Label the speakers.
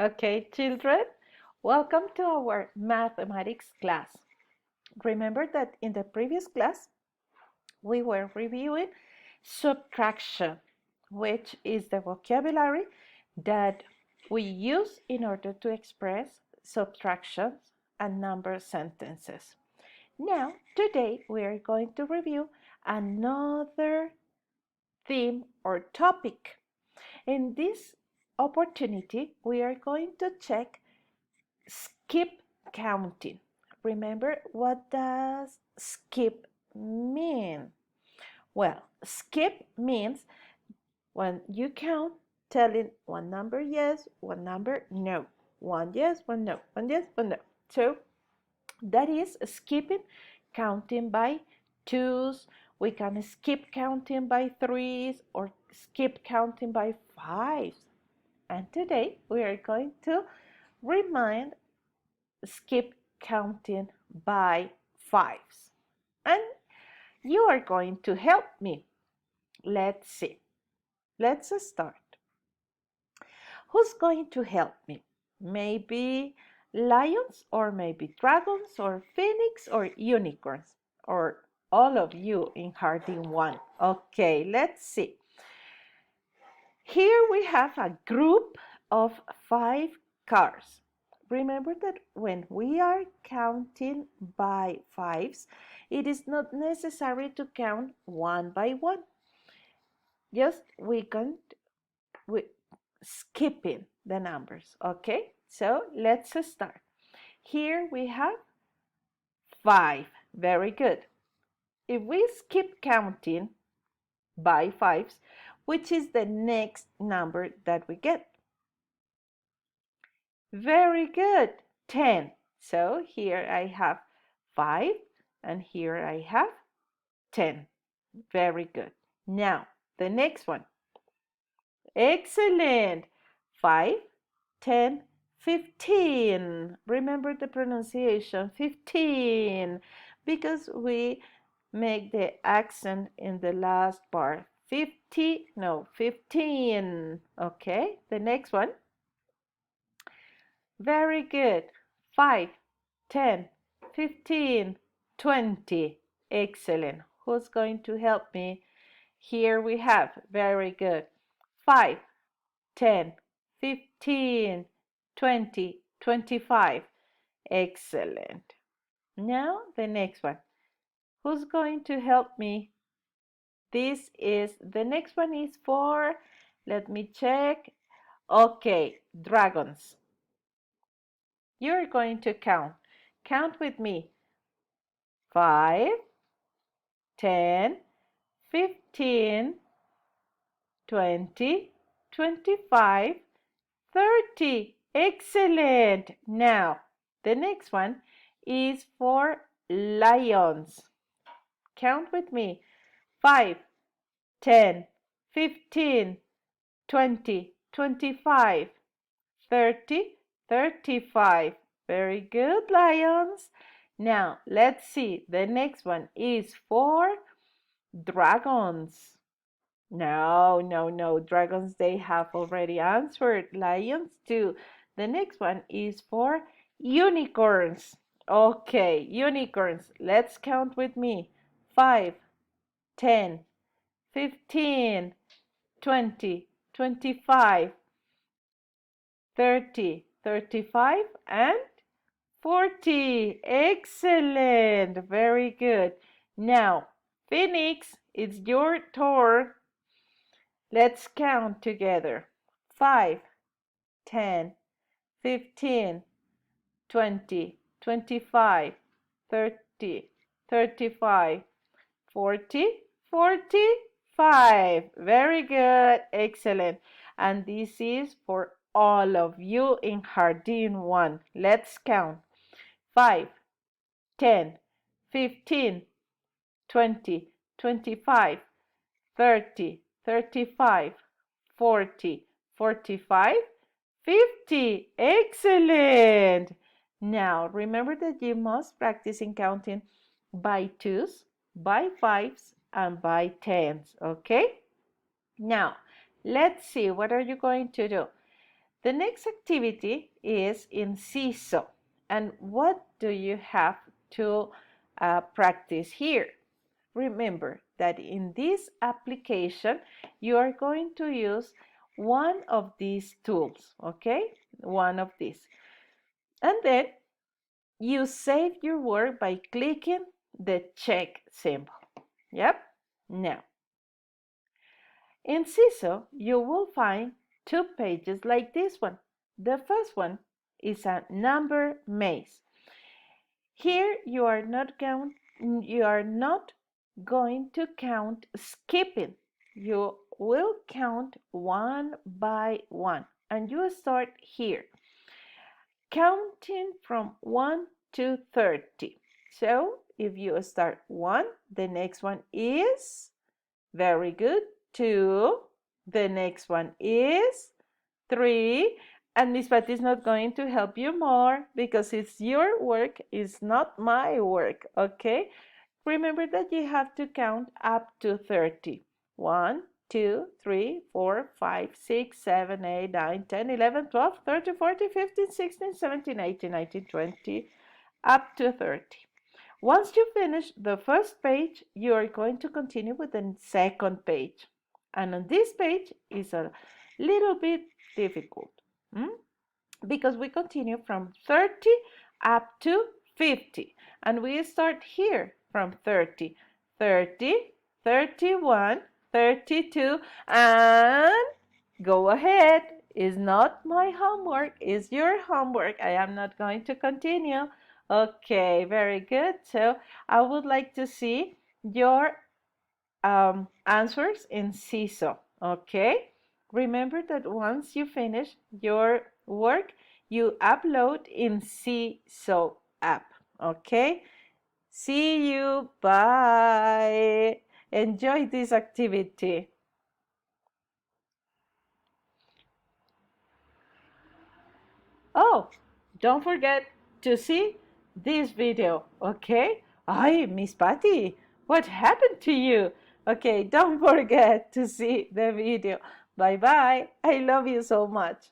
Speaker 1: Okay, children, welcome to our mathematics class. Remember that in the previous class, we were reviewing subtraction, which is the vocabulary that we use in order to express subtractions and number sentences. Now, today we are going to review another theme or topic. In this opportunity, we are going to check skip counting. Remember, what does skip mean? Well, skip means when you count telling one number yes, one number no, one yes, one no, one yes, one no. So that is skipping, counting by twos. We can skip counting by threes or skip counting by fives. And today we are going to remind skip counting by fives. And you are going to help me. Let's see. Let's start. Who's going to help me? Maybe lions or maybe dragons or phoenix or unicorns or all of you in Hardin 1. Okay, let's see. Here we have a group of 5 cars. Remember that when we are counting by fives, it is not necessary to count one by one. Just we skipping the numbers, okay? So let's start. Here we have 5. Very good. If we skip counting by fives, which is the next number that we get? Very good. 10. So here I have 5 and here I have 10. Very good. Now, the next one. Excellent. 5, 10, 15. Remember the pronunciation 15 because we make the accent in the last part. 50, no, 15. Okay, the next one. Very good. 5, 10, 15, 20. Excellent. Who's going to help me? Here we have. Very good. 5, 10, 15, 20, 25. Excellent. Now the next one. Who's going to help me? The next one is for, let me check. Okay, dragons. You're going to count. Count with me. 5, 10, 15, 20, 25, 30. Excellent. Now, the next one is for lions. Count with me. 5, 10, 15, 20, 25, 30, 35. Very good, lions. Now, let's see. The next one is for dragons. No, no, no. Dragons, they have already answered. Lions, too. The next one is for unicorns. Okay, unicorns. Let's count with me. 5, 10, 15, 20, 25, 30, 35, and 40. Excellent. Very good. Now, Phoenix, it's your turn. Let's count together. 5, 10, 15, 20, 25, 30, 35, 40, 45. Very good. Excellent. And this is for all of you in Hardin 1. Let's count. 5, 10, 15, 20, 25, 30, 35, 40, 45, 50. Excellent. Now, remember that you must practice in counting by twos, by fives, and by tens, okay? Now, let's see, what are you going to do? The next activity is in Seesaw. And what do you have to practice here? Remember that in this application, you are going to use one of these tools, okay? One of these. And then you save your work by clicking the check symbol. Yep. Now, in Seesaw, you will find two pages like this one. The first one is a number maze. Here you are not going to count skipping. You will count one by one, and you start here, counting from 1 to 30. So if you start 1, the next one is, very good, 2, the next one is 3, and Miss Patty is not going to help you more because it's your work, it's not my work, okay? Remember that you have to count up to 30. 1, 2, 3, 4, 5, 6, 7, 8, 9, 10, 11, 12, 13, 14, 15, 16, 17, 18, 19, 20, up to 30. Once you finish the first page, you are going to continue with the second page. And on this page is a little bit difficult because we continue from 30 up to 50. And we start here from 30, 30, 31, 32, and go ahead. It's not my homework, it's your homework. I am not going to continue. Okay, very good. So I would like to see your answers in Seesaw. Okay, remember that once you finish your work, you upload in Seesaw app. Okay, see you. Bye. Enjoy this activity. Oh, don't forget to see this video, okay? Ay, Miss Patty, what happened to you? Okay, don't forget to see the video. Bye-bye. I love you so much.